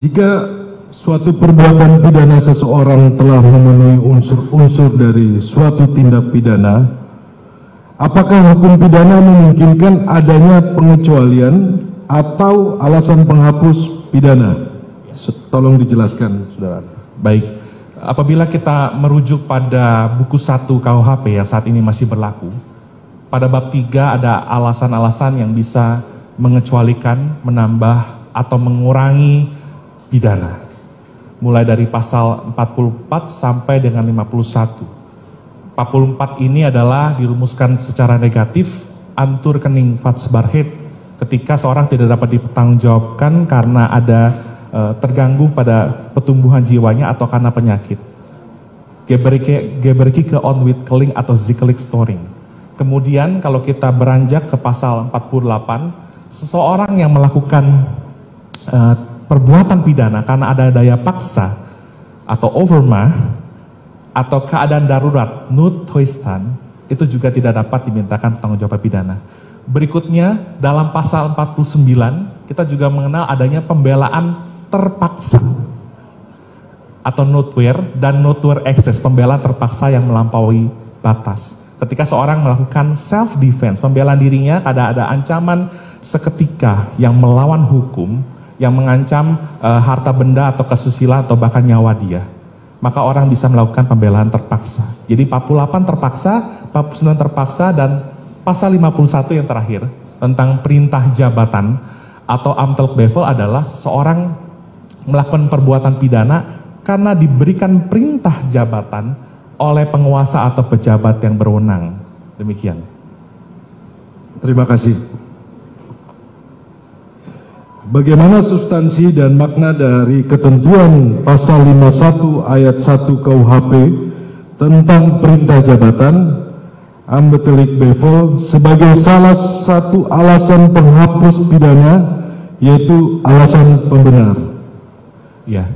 Jika suatu perbuatan pidana seseorang telah memenuhi unsur-unsur dari suatu tindak pidana, apakah hukum pidana memungkinkan adanya pengecualian atau alasan penghapus pidana? Tolong dijelaskan, saudara. Baik, apabila kita merujuk pada buku 1 KUHP yang saat ini masih berlaku, pada bab 3 ada alasan-alasan yang bisa mengecualikan, menambah, atau mengurangi pidana. Mulai dari pasal 44 sampai dengan 51. 44 ini adalah dirumuskan secara negatif, antur kening fatsbarhet, ketika seorang tidak dapat dipertanggungjawabkan karena ada terganggu pada pertumbuhan jiwanya atau karena penyakit. Geberki ke onwitkeling atau zikelik storing. Kemudian kalau kita beranjak ke pasal 48, seseorang yang melakukan perbuatan pidana karena ada daya paksa atau overmah atau keadaan darurat noodtoestand, itu juga tidak dapat dimintakan pertanggungjawaban pidana. Berikutnya dalam pasal 49 kita juga mengenal adanya pembelaan terpaksa atau notwear dan notwear excess, pembelaan terpaksa yang melampaui batas. Ketika seorang melakukan self defense, pembelaan dirinya ada ancaman seketika yang melawan hukum, yang mengancam harta benda atau kesusilaan atau bahkan nyawa dia, maka orang bisa melakukan pembelaan terpaksa. Jadi 48 terpaksa, 49 terpaksa, dan pasal 51 yang terakhir tentang perintah jabatan atau amtelk bevel adalah seseorang melakukan perbuatan pidana karena diberikan perintah jabatan oleh penguasa atau pejabat yang berwenang. Demikian. Terima kasih. Bagaimana substansi dan makna dari ketentuan pasal 51 ayat 1 KUHP tentang perintah jabatan amtelk bevel sebagai salah satu alasan penghapus pidana, yaitu alasan pembenar? Ya,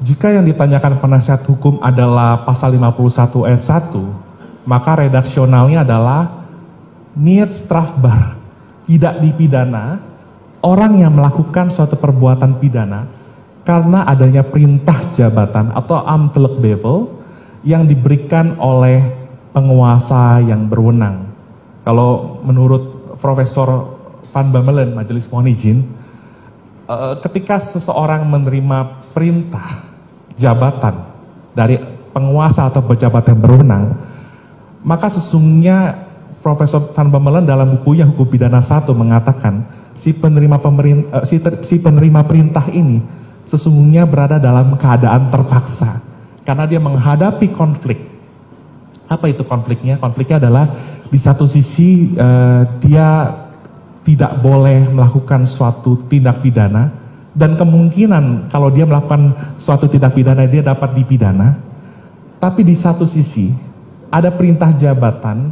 jika yang ditanyakan penasihat hukum adalah pasal 51 ayat 1, maka redaksionalnya adalah niat strafbar, tidak dipidana orang yang melakukan suatu perbuatan pidana karena adanya perintah jabatan atau amtelk bevel yang diberikan oleh penguasa yang berwenang. Kalau menurut Profesor Van Bamelen, Majelis Mohon Izin, ketika seseorang menerima perintah jabatan dari penguasa atau pejabat yang berwenang, maka sesungguhnya Profesor Van Bamelen dalam bukunya Hukum Pidana 1 mengatakan si penerima perintah ini sesungguhnya berada dalam keadaan terpaksa karena dia menghadapi konflik. Apa itu konfliknya? Konfliknya adalah di satu sisi dia tidak boleh melakukan suatu tindak pidana, dan kemungkinan kalau dia melakukan suatu tindak pidana dia dapat dipidana. Tapi di satu sisi ada perintah jabatan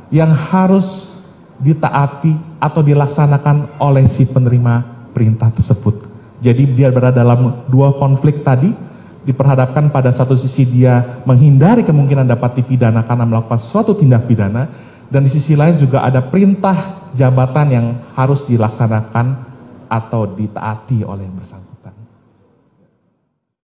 yang harus ditaati atau dilaksanakan oleh si penerima perintah tersebut. Jadi dia berada dalam dua konflik tadi, diperhadapkan pada satu sisi dia menghindari kemungkinan dapat dipidana karena melakukan suatu tindak pidana, dan di sisi lain juga ada perintah jabatan yang harus dilaksanakan atau ditaati oleh yang bersangkutan.